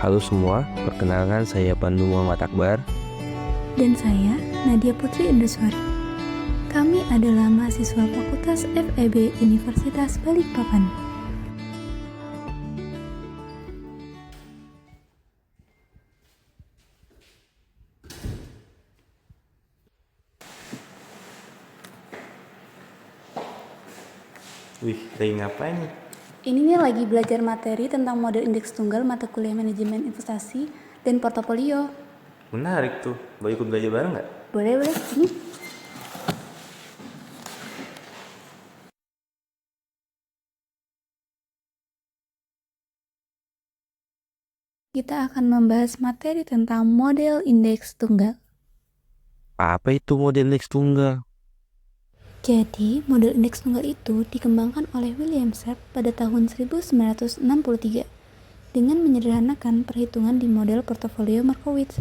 Halo semua, perkenalkan saya Pandu Muhammad Akbar. Dan saya, Nadia Putri Induswari. Kami adalah mahasiswa Fakultas FEB Universitas Balikpapan. Wih, lagi ngapain nih? Ini nih lagi belajar materi tentang model indeks tunggal mata kuliah manajemen investasi dan portofolio. Menarik tuh, mau ikut belajar bareng nggak? Boleh, sini. Kita akan membahas materi tentang model indeks tunggal. Apa itu model indeks tunggal? Jadi, model indeks tunggal itu dikembangkan oleh William Sharpe pada tahun 1963 dengan menyederhanakan perhitungan di model portofolio Markowitz.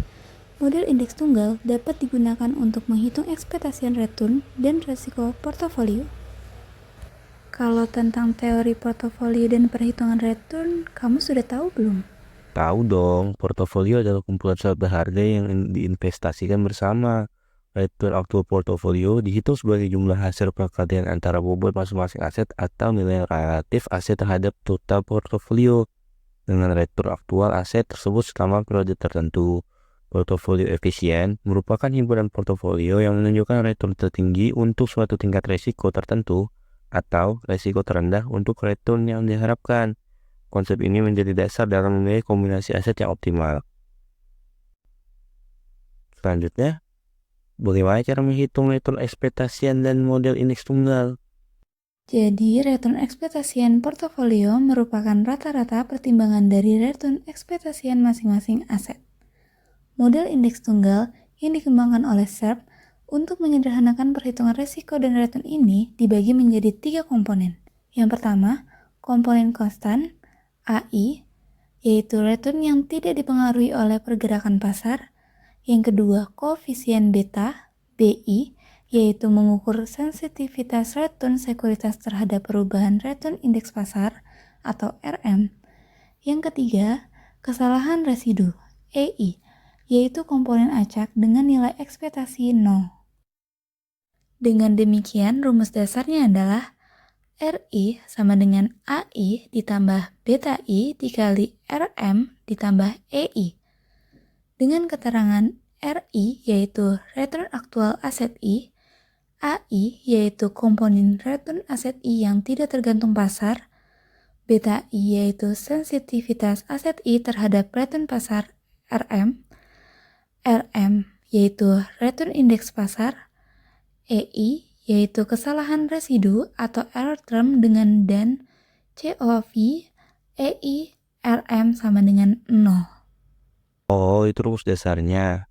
Model indeks tunggal dapat digunakan untuk menghitung ekspektasi return dan risiko portofolio. Kalau tentang teori portofolio dan perhitungan return, kamu sudah tahu belum? Tahu dong, portofolio adalah kumpulan suatu harga yang diinvestasikan bersama. Return aktual portofolio dihitung sebagai jumlah hasil perkalian antara bobot masing-masing aset atau nilai relatif aset terhadap total portofolio dengan return aktual aset tersebut selama periode tertentu. Portofolio efisien merupakan himpunan portofolio yang menunjukkan return tertinggi untuk suatu tingkat risiko tertentu atau risiko terendah untuk return yang diharapkan. Konsep ini menjadi dasar dalam menilai kombinasi aset yang optimal. Selanjutnya, bagaimana cara menghitung return ekspektasian dan model indeks tunggal? Jadi, return ekspektasian portofolio merupakan rata-rata pertimbangan dari return ekspektasian masing-masing aset. Model indeks tunggal yang dikembangkan oleh Sharpe untuk menyederhanakan perhitungan risiko dan return ini dibagi menjadi 3 komponen. Yang pertama, komponen konstan, AI, yaitu return yang tidak dipengaruhi oleh pergerakan pasar. Yang kedua, koefisien beta, BI, yaitu mengukur sensitivitas return sekuritas terhadap perubahan return indeks pasar atau RM. Yang ketiga, kesalahan residu, EI, yaitu komponen acak dengan nilai ekspektasi 0. Dengan demikian, rumus dasarnya adalah RI sama dengan AI ditambah beta I dikali RM ditambah EI. Dengan keterangan RI yaitu return aktual aset I, AI yaitu komponen return aset I yang tidak tergantung pasar, beta I yaitu sensitivitas aset I terhadap return pasar RM, RM yaitu return indeks pasar, EI yaitu kesalahan residu atau error term dengan dan COV, EI, RM sama dengan 0. Oh, itu rumus dasarnya.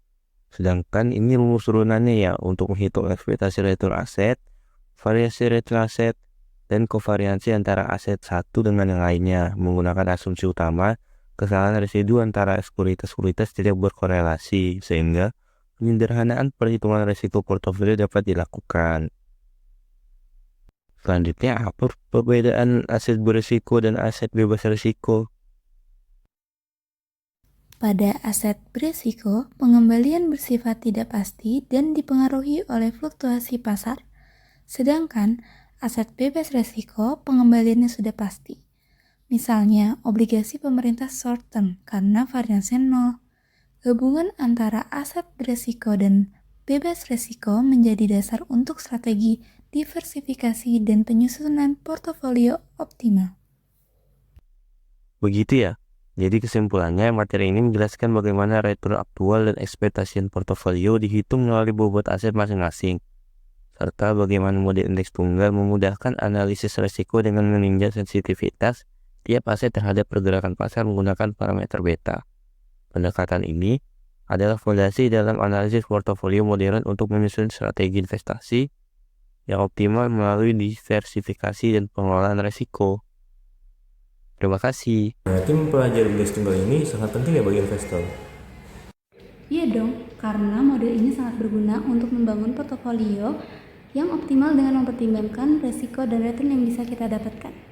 Sedangkan ini rumus turunannya ya untuk menghitung ekspektasi return aset, variasi return aset, dan kovariansi antara aset satu dengan yang lainnya menggunakan asumsi utama kesalahan residu antara sekuritas-sekuritas tidak berkorelasi sehingga penyederhanaan perhitungan risiko portofolio dapat dilakukan. Selanjutnya, apa perbedaan aset berisiko dan aset bebas risiko? Pada aset berisiko, pengembalian bersifat tidak pasti dan dipengaruhi oleh fluktuasi pasar. Sedangkan aset bebas risiko, pengembaliannya sudah pasti. Misalnya, obligasi pemerintah short term karena variansinya 0. Gabungan antara aset berisiko dan bebas risiko menjadi dasar untuk strategi diversifikasi dan penyusunan portofolio optimal. Begitu ya. Jadi kesimpulannya, materi ini menjelaskan bagaimana return aktual dan ekspektasi portofolio dihitung melalui bobot aset masing-masing, serta bagaimana model indeks tunggal memudahkan analisis risiko dengan meninjau sensitivitas tiap aset terhadap pergerakan pasar menggunakan parameter beta. Pendekatan ini adalah fondasi dalam analisis portofolio modern untuk menyusun strategi investasi yang optimal melalui diversifikasi dan pengelolaan risiko. Terima kasih. Berarti mempelajari indeks tunggal ini sangat penting ya bagi investor. Iya dong, karena model ini sangat berguna untuk membangun portofolio yang optimal dengan mempertimbangkan risiko dan return yang bisa kita dapatkan.